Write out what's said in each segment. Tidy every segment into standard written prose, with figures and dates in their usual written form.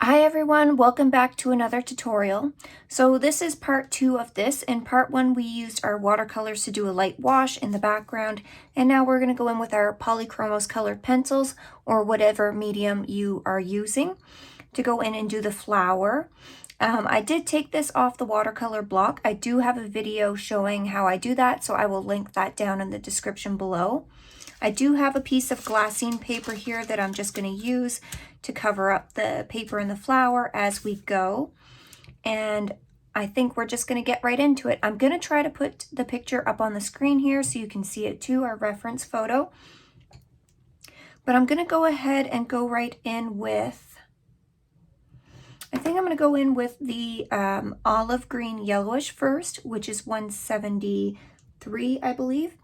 Hi everyone, welcome back to another tutorial. So this is part 2 of this. In part 1 we used our watercolors to do a light wash in the background, and now we're going to go in with our Polychromos colored pencils or whatever medium you are using to go in and do the flower. I did take this off the watercolor block. I do have a video showing how I do that, so I will link that down in the description below. I do have a piece of glassine paper here that I'm just going to use to cover up the paper and the flower as we go. And I think we're just going to get right into it. I'm going to try to put the picture up on the screen here so you can see it too, our reference photo. But I'm going to go ahead and go right in with, I think I'm going to go in with the olive green yellowish first, which is 173, I believe.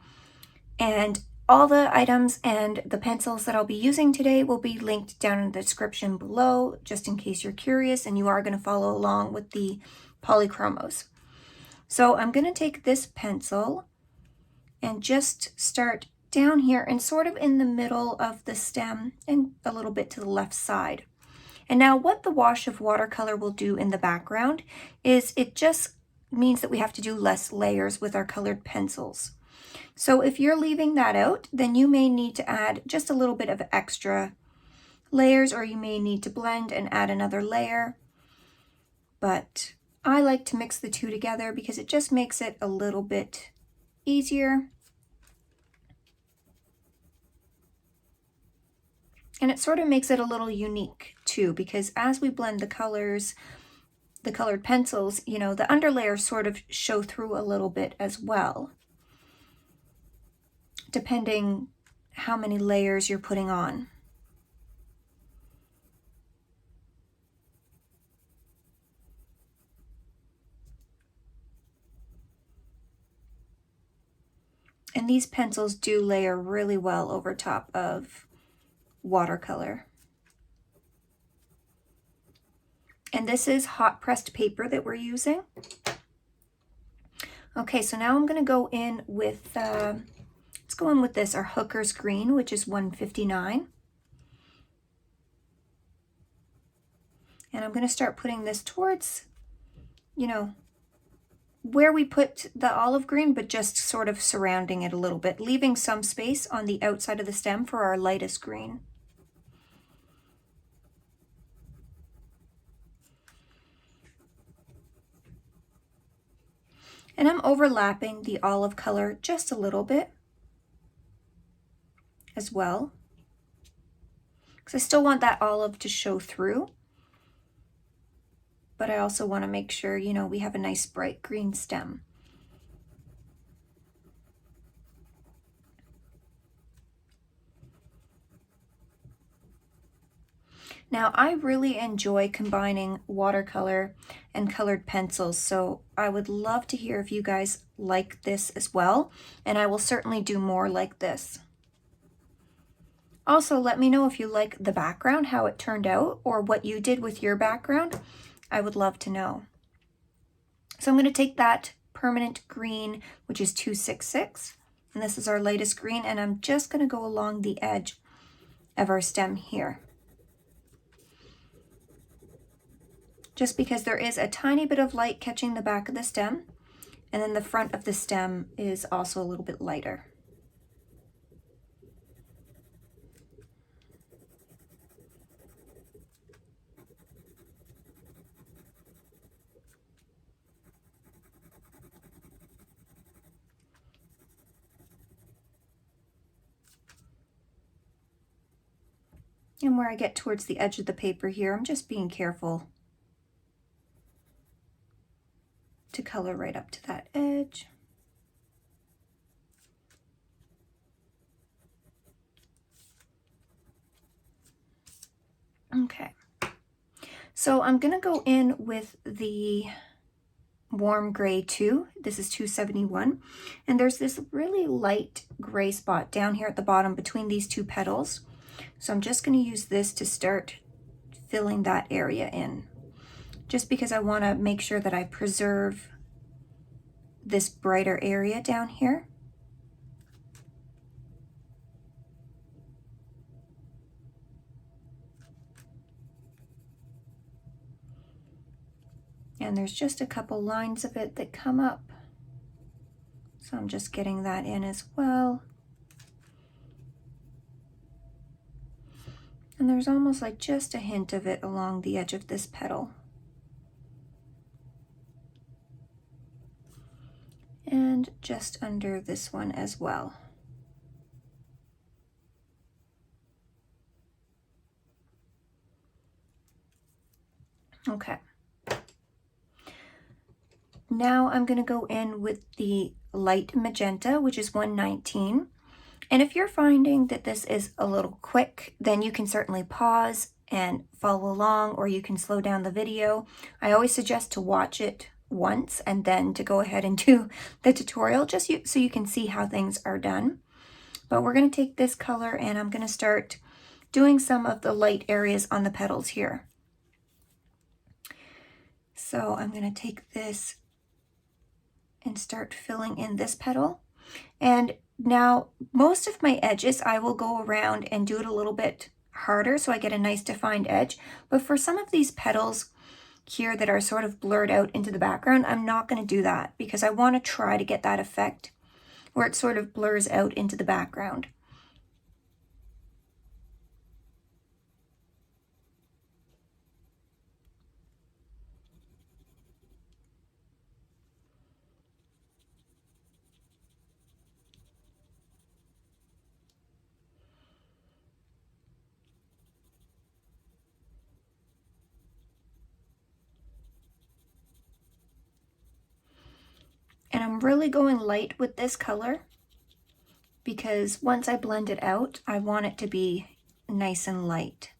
And all the items and the pencils that I'll be using today will be linked down in the description below, just in case you're curious and you are going to follow along with the Polychromos. So I'm going to take this pencil and just start down here and sort of in the middle of the stem and a little bit to the left side. And now what the wash of watercolor will do in the background is it just means that we have to do less layers with our colored pencils. So if you're leaving that out, then you may need to add just a little bit of extra layers, or you may need to blend and add another layer. But I like to mix the two together because it just makes it a little bit easier. And it sort of makes it a little unique too, because as we blend the colors, the colored pencils, you know, the underlayers sort of show through a little bit as well, depending how many layers you're putting on. And these pencils do layer really well over top of watercolor. And this is hot pressed paper that we're using. Okay, so now I'm going to go in with, let's go in with this, our Hooker's Green, which is 159. And I'm going to start putting this towards, you know, where we put the olive green, but just sort of surrounding it a little bit, leaving some space on the outside of the stem for our lightest green. And I'm overlapping the olive color just a little bit as well, because I still want that olive to show through. But I also want to make sure, you know, we have a nice bright green stem. Now, I really enjoy combining watercolor and colored pencils, so I would love to hear if you guys like this as well, and I will certainly do more like this. Also, let me know if you like the background, how it turned out, or what you did with your background. I would love to know. So I'm going to take that permanent green, which is 266, and this is our lightest green, and I'm just going to go along the edge of our stem here. Just because there is a tiny bit of light catching the back of the stem, and then the front of the stem is also a little bit lighter. And where I get towards the edge of the paper here, I'm just being careful to color right up to that edge. Okay, so I'm going to go in with the warm gray 2. This is 271, and there's this really light gray spot down here at the bottom between these two petals. So I'm just going to use this to start filling that area in, just because I want to make sure that I preserve this brighter area down here. And there's just a couple lines of it that come up. So I'm just getting that in as well. And there's almost like just a hint of it along the edge of this petal. And just under this one as well. Okay. Now I'm going to go in with the light magenta, which is 119. And if you're finding that this is a little quick, then you can certainly pause and follow along, or you can slow down the video. I always suggest to watch it once and then to go ahead and do the tutorial, just so you can see how things are done. But we're going to take this color and I'm going to start doing some of the light areas on the petals here. So I'm going to take this and start filling in this petal. And now most of my edges, I will go around and do it a little bit harder so I get a nice defined edge. But for some of these petals here that are sort of blurred out into the background, I'm not going to do that because I want to try to get that effect where it sort of blurs out into the background. And I'm really going light with this color because once I blend it out, I want it to be nice and light.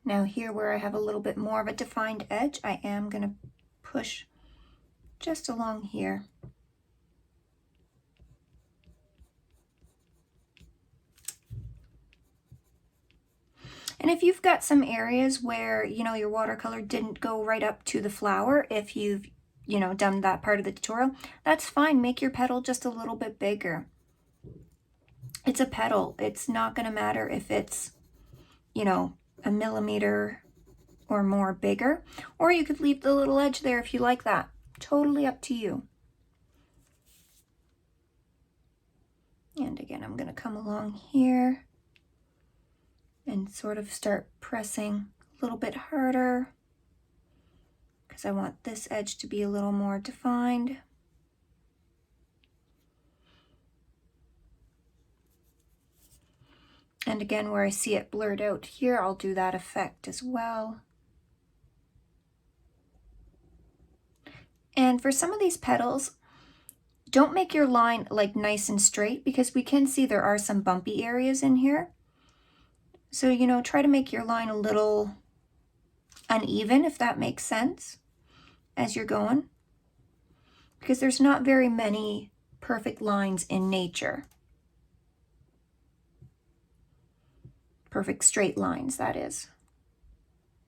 Now here where I have a little bit more of a defined edge, I am going to push just along here. And if you've got some areas where, your watercolor didn't go right up to the flower, if you've, done that part of the tutorial, that's fine. Make your petal just a little bit bigger. It's a petal. It's not going to matter if it's, a millimeter or more bigger, or you could leave the little edge there if you like that. Totally up to you. And again, I'm going to come along here and sort of start pressing a little bit harder because I want this edge to be a little more defined. And again, where I see it blurred out here, I'll do that effect as well. And for some of these petals, don't make your line like nice and straight because we can see there are some bumpy areas in here. So, try to make your line a little uneven, if that makes sense, as you're going. Because there's not very many perfect lines in nature. Perfect straight lines, that is.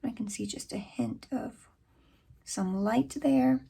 I can see just a hint of some light there.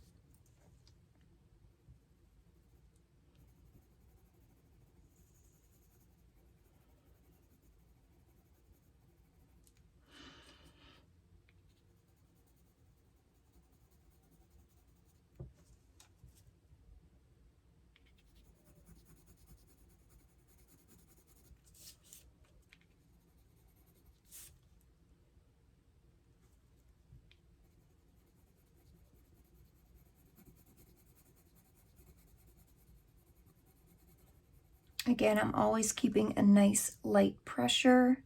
Again, I'm always keeping a nice light pressure,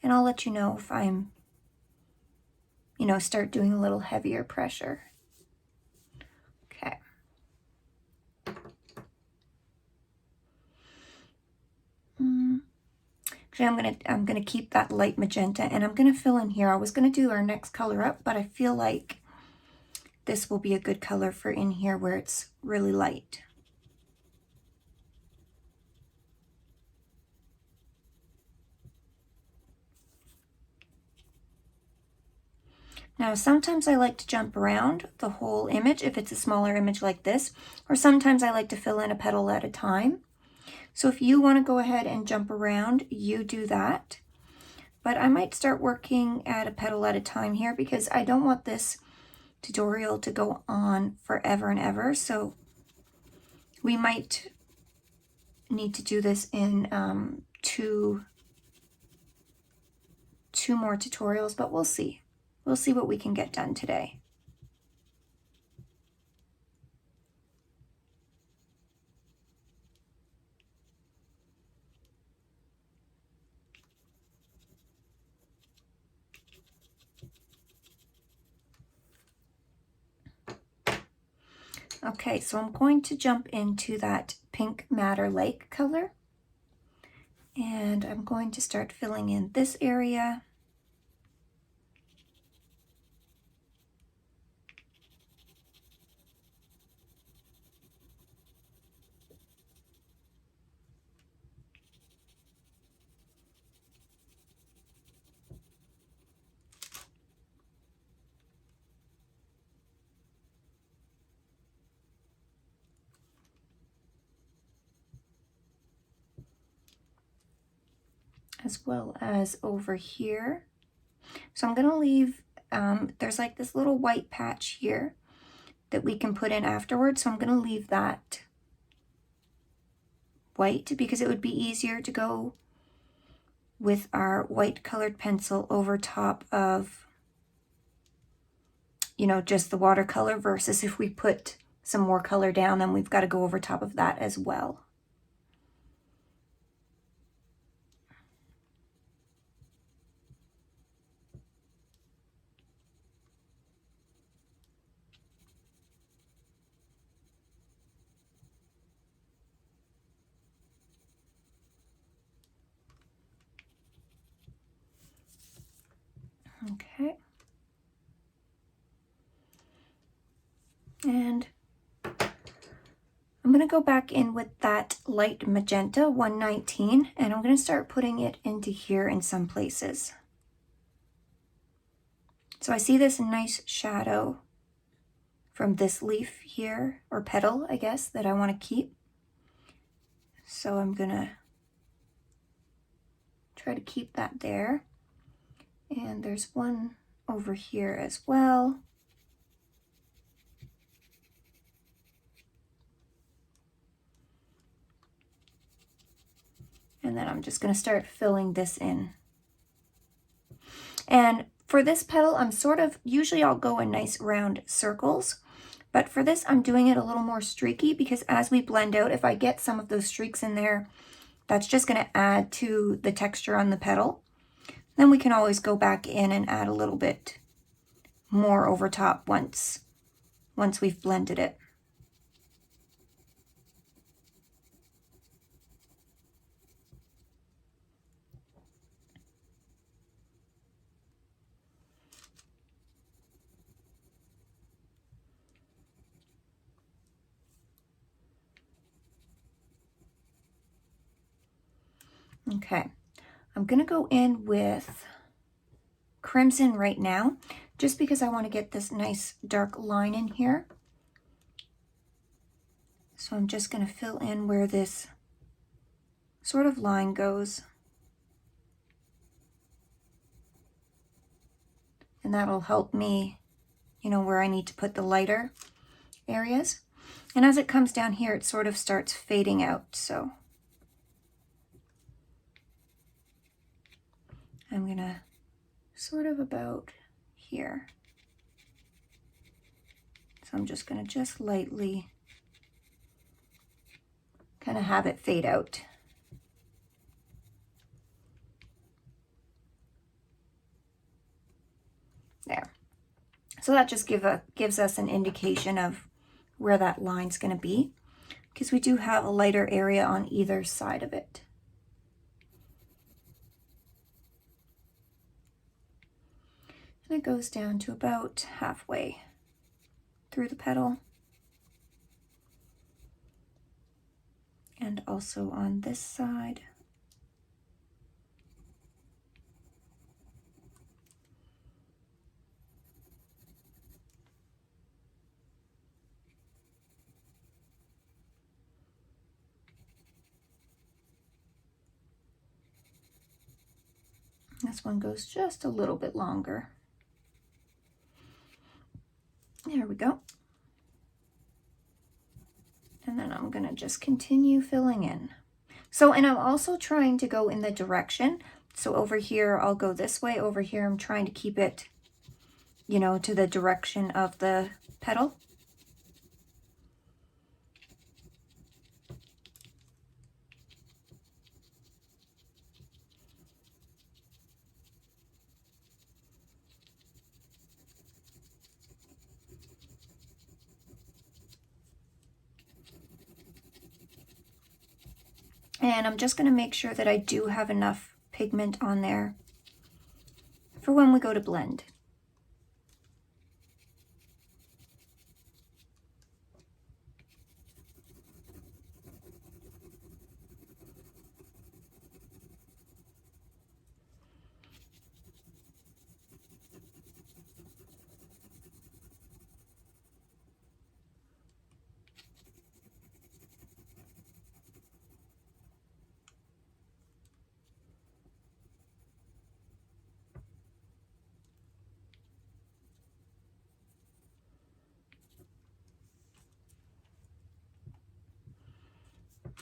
and I'll let you know if I'm, start doing a little heavier pressure. Okay. Actually, I'm gonna keep that light magenta, and I'm gonna fill in here. I was gonna do our next color up, but I feel like this will be a good color for in here where it's really light. Now, sometimes I like to jump around the whole image if it's a smaller image like this, or sometimes I like to fill in a petal at a time. So if you want to go ahead and jump around, you do that. But I might start working at a petal at a time here because I don't want this tutorial to go on forever and ever. So we might need to do this in two more tutorials, but we'll see. We'll see what we can get done today. Okay, so I'm going to jump into that Pink Madder Lake color. And I'm going to start filling in this area. As well as over here. So I'm going to leave, there's like this little white patch here that we can put in afterwards. So I'm going to leave that white because it would be easier to go with our white colored pencil over top of, you know, just the watercolor, versus if we put some more color down, then we've got to go over top of that as well. Okay. And I'm going to go back in with that light magenta 119, and I'm going to start putting it into here in some places. So I see this nice shadow from this leaf here, or petal, I guess, that I want to keep. So I'm going to try to keep that there. And there's one over here as well. And then I'm just going to start filling this in. And for this petal, I'm usually I'll go in nice round circles, but for this, I'm doing it a little more streaky because as we blend out, if I get some of those streaks in there, that's just going to add to the texture on the petal. Then we can always go back in and add a little bit more over top once we've blended it. Okay, I'm going to go in with crimson right now, just because I want to get this nice dark line in here. So I'm just going to fill in where this sort of line goes. And that'll help me, you know, where I need to put the lighter areas. And as it comes down here, it sort of starts fading out, so I'm gonna sort of about here. So I'm just gonna just lightly kind of have it fade out. There. So that just gives us an indication of where that line's gonna be, because we do have a lighter area on either side of it. And it goes down to about halfway through the petal. And also on this side. This one goes just a little bit longer. There we go. And then I'm gonna just continue filling in. So, and I'm also trying to go in the direction. So over here, I'll go this way. Over here, I'm trying to keep it, you know, to the direction of the petal. And I'm just going to make sure that I do have enough pigment on there for when we go to blend.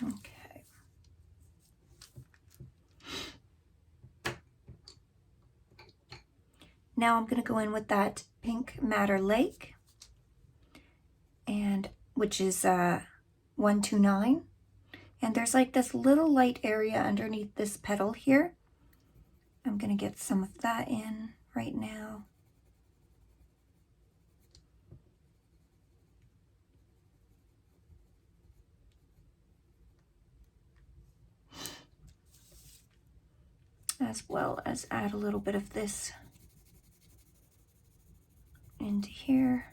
Okay. Now I'm going to go in with that Pink Madder Lake, and which is 129. And there's like this little light area underneath this petal here. I'm going to get some of that in right now. As well as add a little bit of this into here.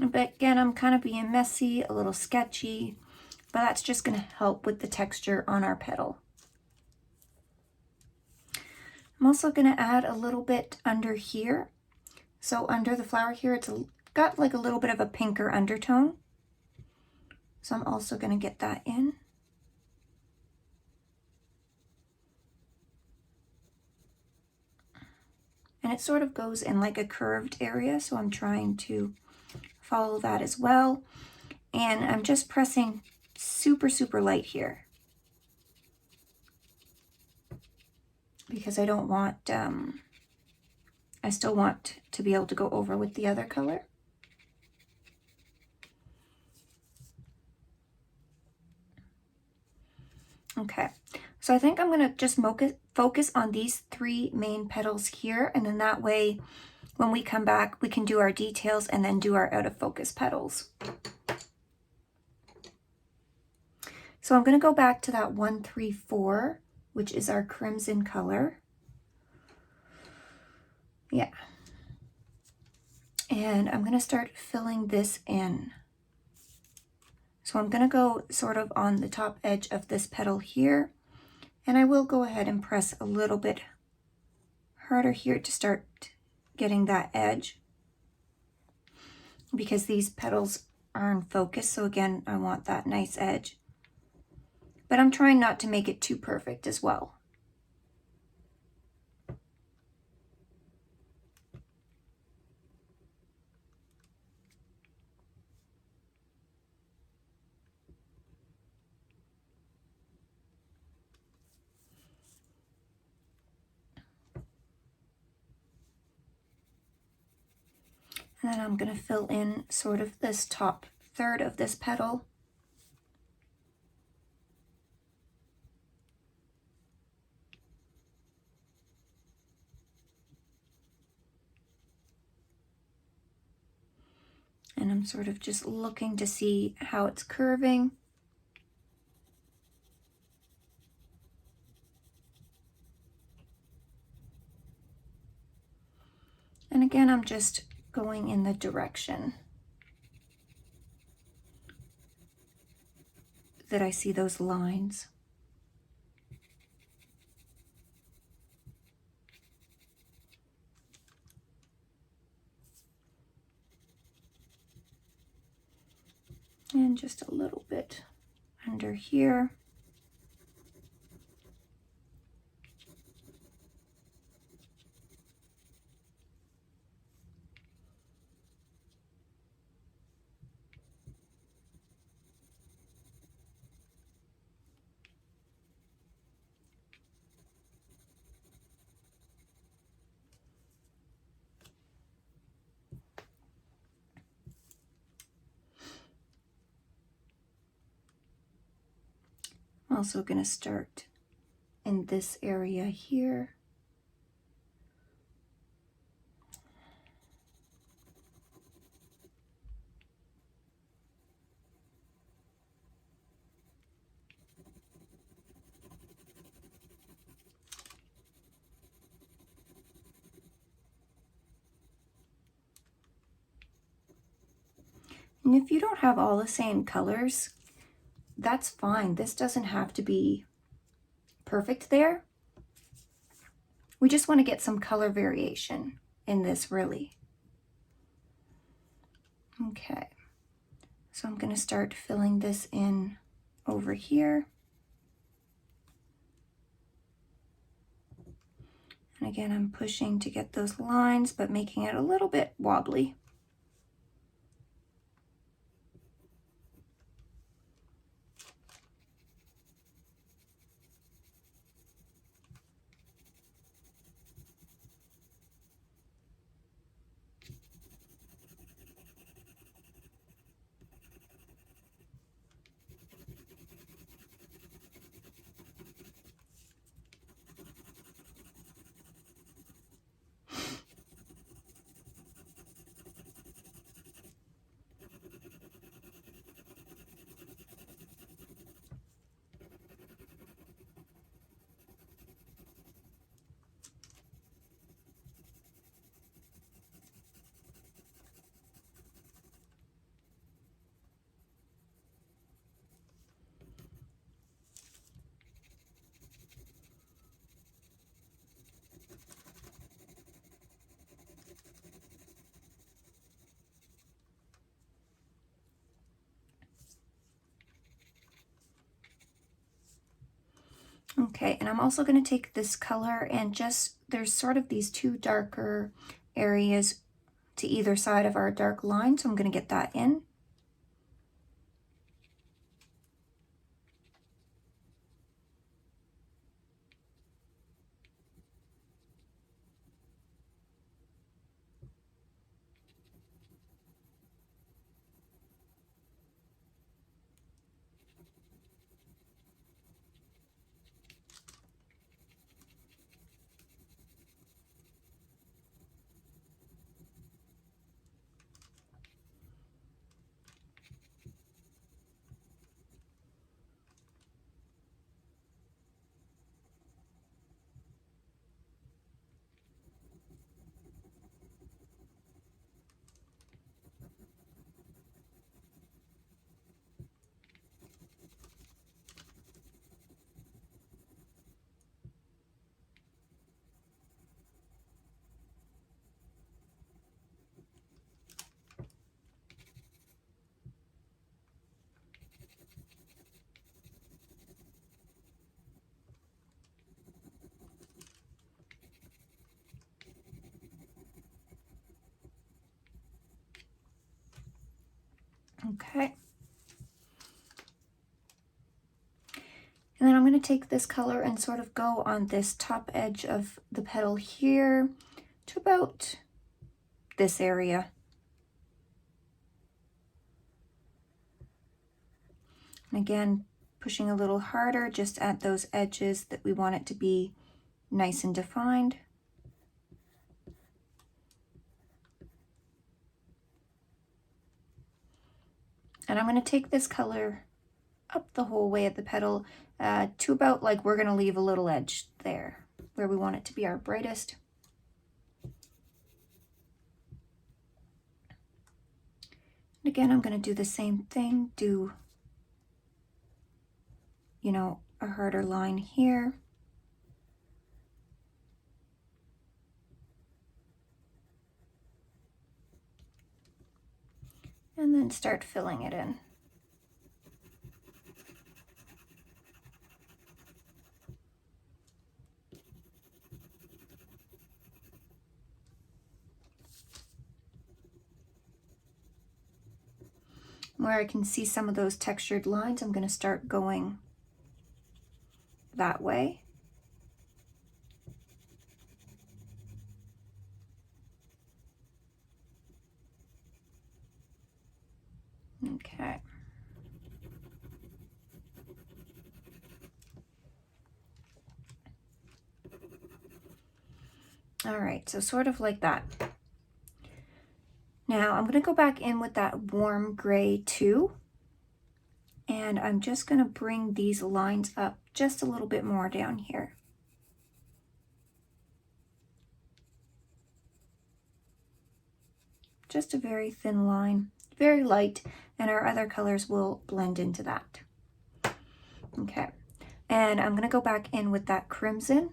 But again, I'm kind of being messy, a little sketchy, but that's just going to help with the texture on our petal. I'm also going to add a little bit under here. So under the flower here, it's got like a little bit of a pinker undertone. So I'm also going to get that in. And it sort of goes in like a curved area, so I'm trying to follow that as well. And I'm just pressing super, super light here, because I don't want, I still want to be able to go over with the other color. Okay, so I think I'm going to just focus on these three main petals here, and then that way when we come back we can do our details and then do our out of focus petals. So I'm going to go back to that 134, which is our crimson color. Yeah. And I'm going to start filling this in. So I'm going to go sort of on the top edge of this petal here, and I will go ahead and press a little bit harder here to start getting that edge, because these petals are in focus. So again, I want that nice edge, but I'm trying not to make it too perfect as well. And then I'm going to fill in sort of this top third of this petal. And I'm sort of just looking to see how it's curving. And again, I'm just going in the direction. that I see those lines. And just a little bit under here. I'm also going to start in this area here. And if you don't have all the same colors, that's fine. This doesn't have to be perfect there. We just want to get some color variation in this, really. Okay, so I'm going to start filling this in over here. And again, I'm pushing to get those lines, but making it a little bit wobbly. Okay, and I'm also going to take this color and just, there's sort of these two darker areas to either side of our dark line, so I'm going to get that in. Okay. And then I'm going to take this color and sort of go on this top edge of the petal here to about this area. And again, pushing a little harder just at those edges that we want it to be nice and defined. And I'm going to take this color up the whole way at the petal to about, like, we're going to leave a little edge there where we want it to be our brightest. And again, I'm going to do the same thing, do you know, a harder line here. And then start filling it in. Where I can see some of those textured lines, I'm going to start going that way. Okay. All right, so sort of like that. Now I'm going to go back in with that warm gray too. And I'm just going to bring these lines up just a little bit more down here. Just a very thin line, very light, and our other colors will blend into that. Okay, and I'm going to go back in with that crimson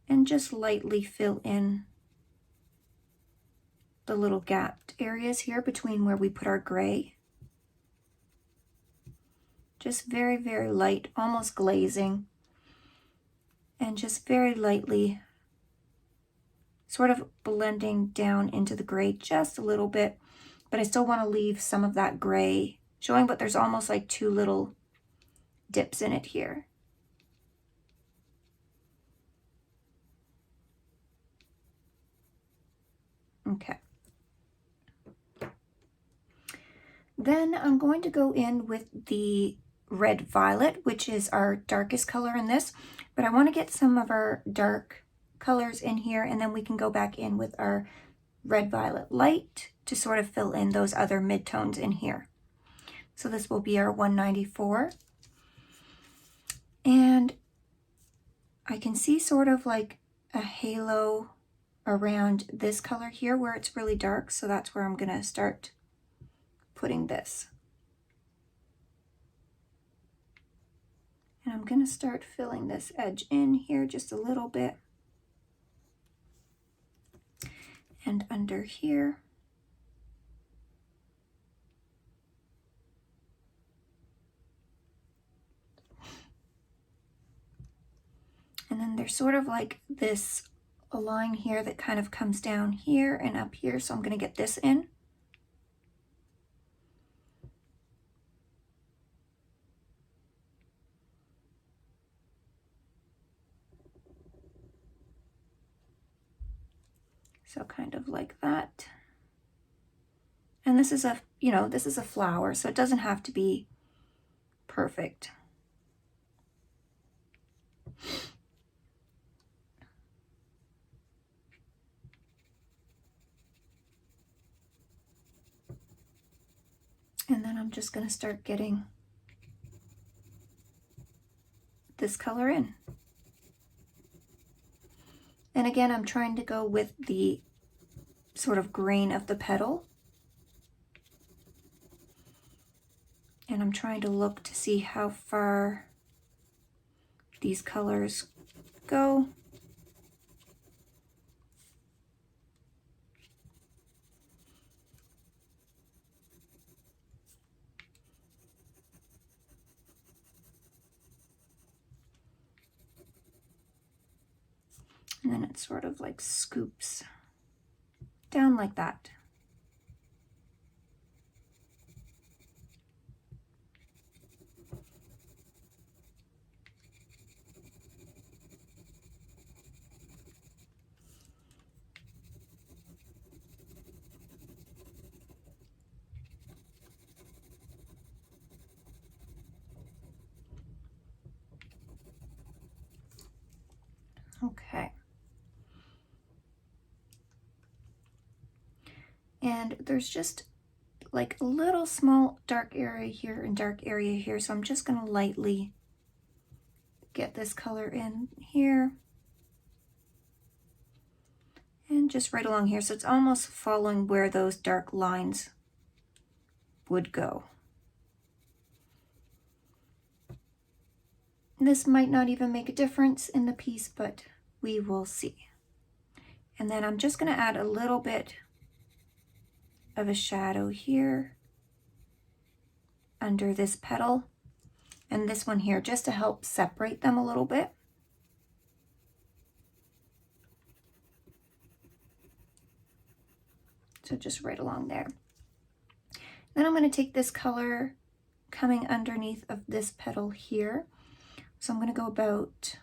and just lightly fill in the little gapped areas here between where we put our gray. Just very, very light, almost glazing, and just very lightly sort of blending down into the gray just a little bit, but I still want to leave some of that gray showing, but there's almost like two little dips in it here. Okay. Then I'm going to go in with the red violet, which is our darkest color in this, but I want to get some of our dark colors in here, and then we can go back in with our red violet light to sort of fill in those other midtones in here. So this will be our 194. And I can see sort of like a halo around this color here where it's really dark, so that's where I'm going to start putting this. And I'm going to start filling this edge in here just a little bit. And under here. And then there's sort of like this a line here that kind of comes down here and up here, so I'm going to get this in. So kind of like that. And this is a, you know, this is a flower, so it doesn't have to be perfect. And then I'm just going to start getting this color in. And again, I'm trying to go with the sort of grain of the petal. And I'm trying to look to see how far these colors go. And then it sort of like scoops down like that. Okay. And there's just like a little small dark area here and dark area here, so I'm just going to lightly get this color in here and just right along here, so it's almost following where those dark lines would go. This might not even make a difference in the piece, but we will see. And then I'm just going to add a little bit of a shadow here under this petal and this one here, just to help separate them a little bit. So just right along there. Then I'm going to take this color coming underneath of this petal here. So I'm going to go about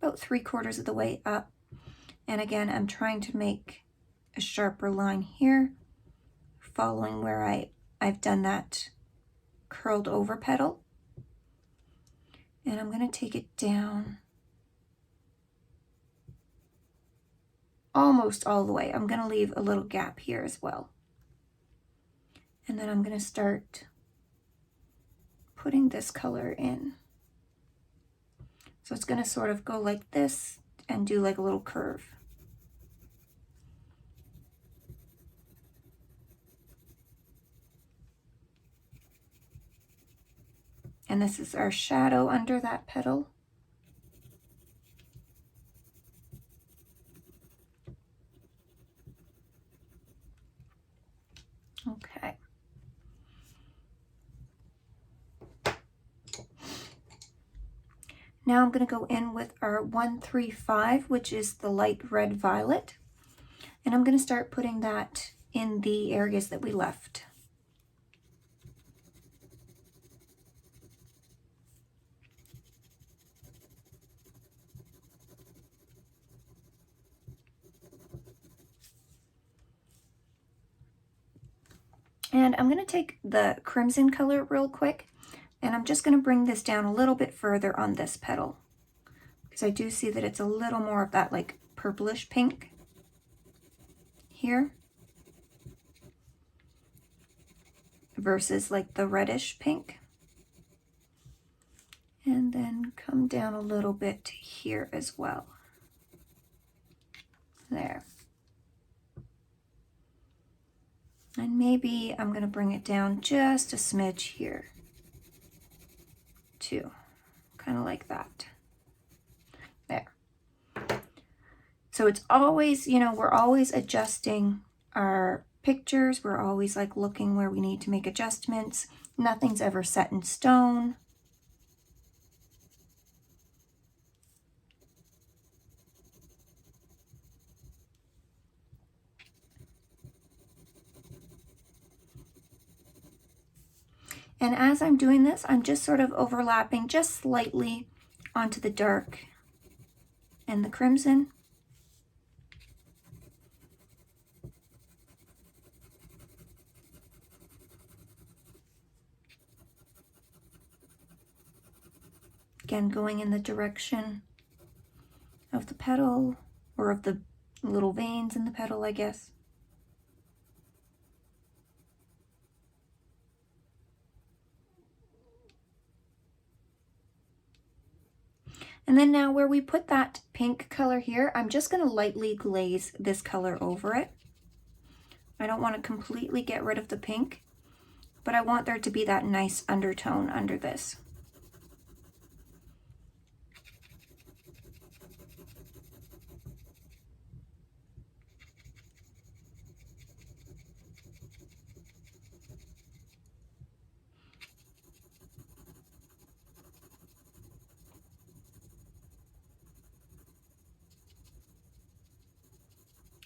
3/4 of the way up. And again, I'm trying to make a sharper line here, following where I've done that curled over petal. And I'm going to take it down almost all the way. I'm going to leave a little gap here as well. And then I'm going to start putting this color in. So it's going to sort of go like this and do like a little curve. And this is our shadow under that petal. Okay. Now I'm going to go in with our 135, which is the light red violet. And I'm going to start putting that in the areas that we left. And I'm going to take the crimson color real quick, and I'm just going to bring this down a little bit further on this petal, because I do see that it's a little more of that like purplish pink here versus like the reddish pink. And then come down a little bit here as well. There. And maybe I'm going to bring it down just a smidge here too, kind of like that. There. So it's always, you know, we're always adjusting our pictures. We're always like looking where we need to make adjustments. Nothing's ever set in stone. And as I'm doing this, I'm just sort of overlapping just slightly onto the dark and the crimson. Again, going in the direction of the petal, or of the little veins in the petal, I guess. And then now where we put that pink color here, I'm just going to lightly glaze this color over it. I don't want to completely get rid of the pink, but I want there to be that nice undertone under this.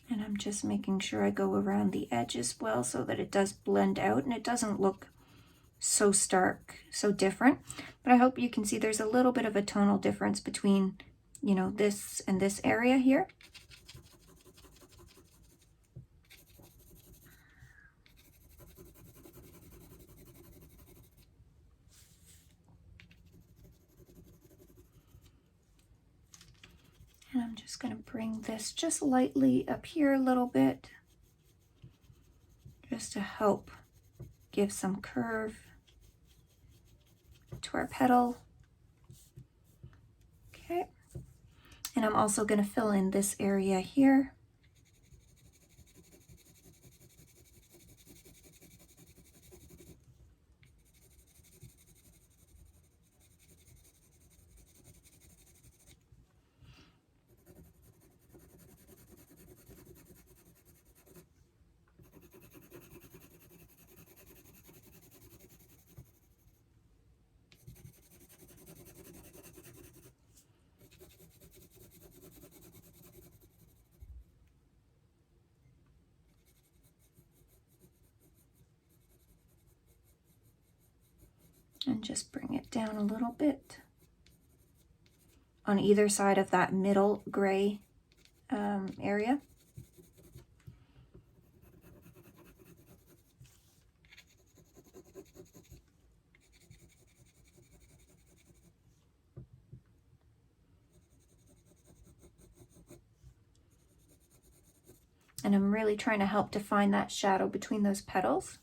And I'm just making sure I go around the edge as well so that it does blend out and it doesn't look so stark, so different. But I hope you can see there's a little bit of a tonal difference between, you know, this and this area here. And I'm just going to bring this just lightly up here a little bit, just to help give some curve to our petal. Okay. And I'm also going to fill in this area here. And just bring it down a little bit on either side of that middle gray area. And I'm really trying to help define that shadow between those petals.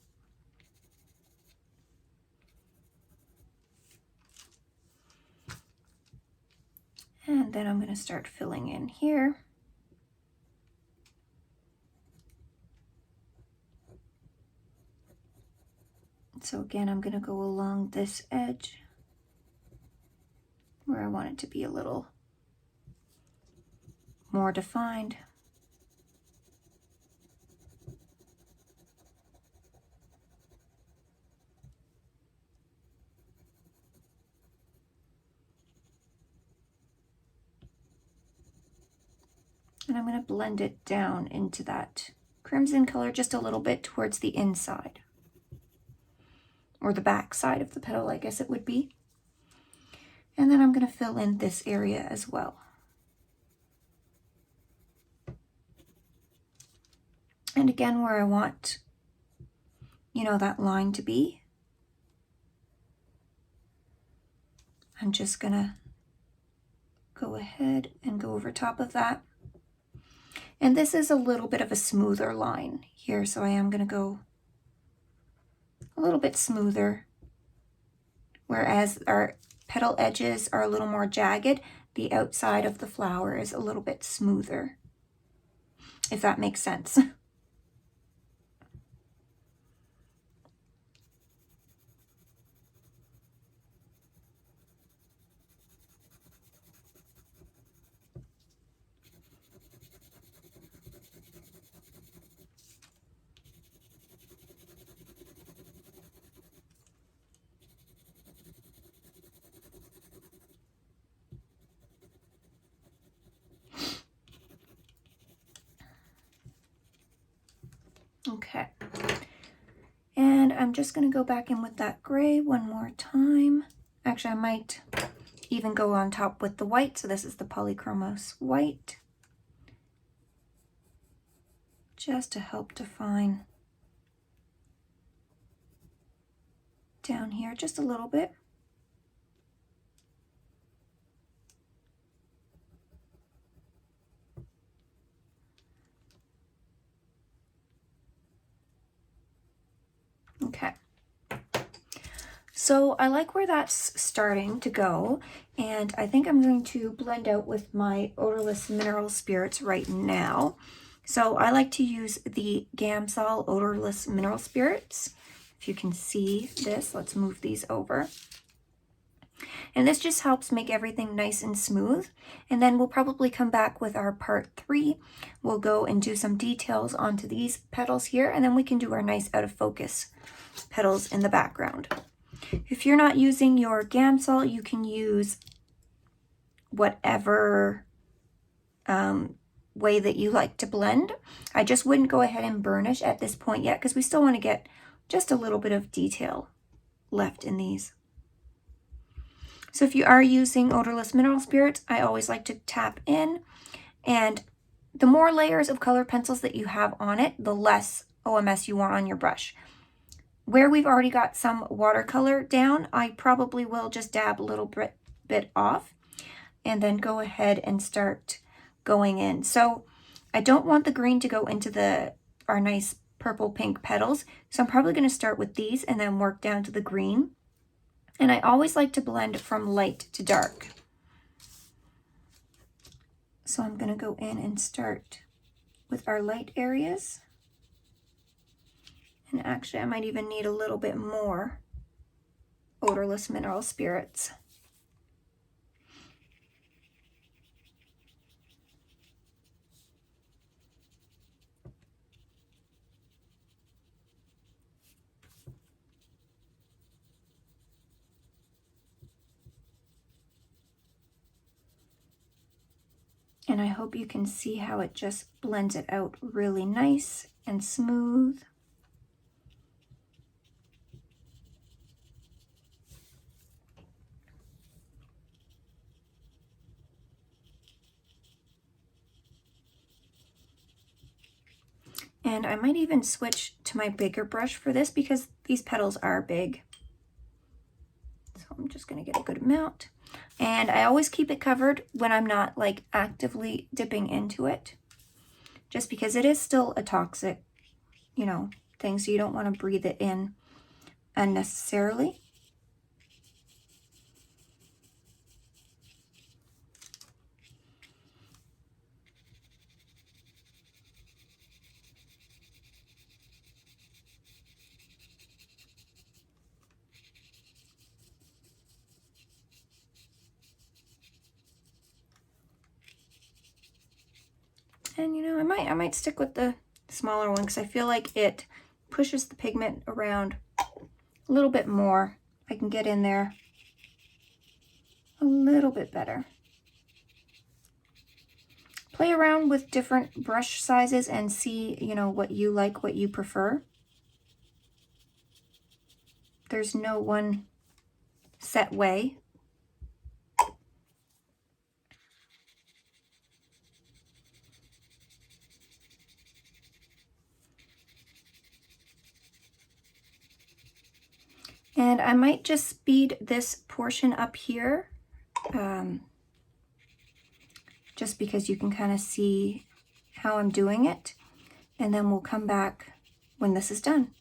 And then I'm going to start filling in here. So again, I'm going to go along this edge where I want it to be a little more defined. And I'm going to blend it down into that crimson color just a little bit towards the inside, or the back side of the petal, I guess it would be. And then I'm going to fill in this area as well. And again, where I want, you know, that line to be, I'm just going to go ahead and go over top of that. And this is a little bit of a smoother line here, so I am going to go a little bit smoother. Whereas our petal edges are a little more jagged, the outside of the flower is a little bit smoother, if that makes sense. Okay, and I'm just going to go back in with that gray one more time. Actually, I might even go on top with the white. So this is the Polychromos white, just to help define down here just a little bit. Okay, so I like where that's starting to go, and I think I'm going to blend out with my odorless mineral spirits right now. So I like to use the Gamsol Odorless Mineral Spirits. If you can see this, let's move these over. And this just helps make everything nice and smooth. And then we'll probably come back with our part 3. We'll go and do some details onto these petals here, and then we can do our nice out of focus petals in the background. If you're not using your Gamsol, you can use whatever way that you like to blend. I just wouldn't go ahead and burnish at this point yet, because we still want to get just a little bit of detail left in these. So if you are using odorless mineral spirits, I always like to tap in, and the more layers of color pencils that you have on it, the less OMS you want on your brush. Where we've already got some watercolor down, I probably will just dab a little bit off and then go ahead and start going in. So I don't want the green to go into our nice purple pink petals, so I'm probably going to start with these and then work down to the green. And I always like to blend from light to dark. So I'm going to go in and start with our light areas. And actually, I might even need a little bit more odorless mineral spirits. And I hope you can see how it just blends it out really nice and smooth. And I might even switch to my bigger brush for this because these petals are big. So I'm just gonna get a good amount. And I always keep it covered when I'm not like actively dipping into it, just because it is still a toxic, you know, thing, so you don't want to breathe it in unnecessarily. And you know, I might stick with the smaller one because I feel like it pushes the pigment around a little bit more. I can get in there a little bit better. Play around with different brush sizes and see, you know, what you like, what you prefer. There's no one set way. And I might just speed this portion up here, just because you can kind of see how I'm doing it. And then we'll come back when this is done.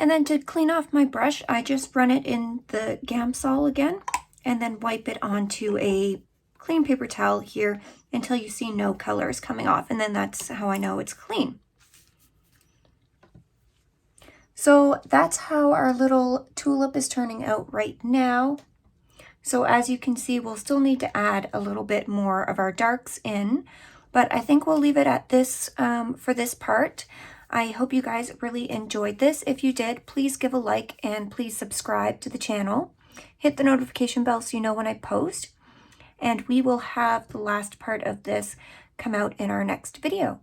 And then to clean off my brush, I just run it in the Gamsol again, and then wipe it onto a clean paper towel here until you see no colors coming off, and then that's how I know it's clean. So that's how our little tulip is turning out right now. So as you can see, we'll still need to add a little bit more of our darks in, but I think we'll leave it at this for this part. I hope you guys really enjoyed this. If you did, please give a like and please subscribe to the channel. Hit the notification bell so you know when I post. And we will have the last part of this come out in our next video.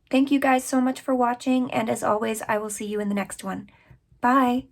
Thank you guys so much for watching, and as always, I will see you in the next one. Bye!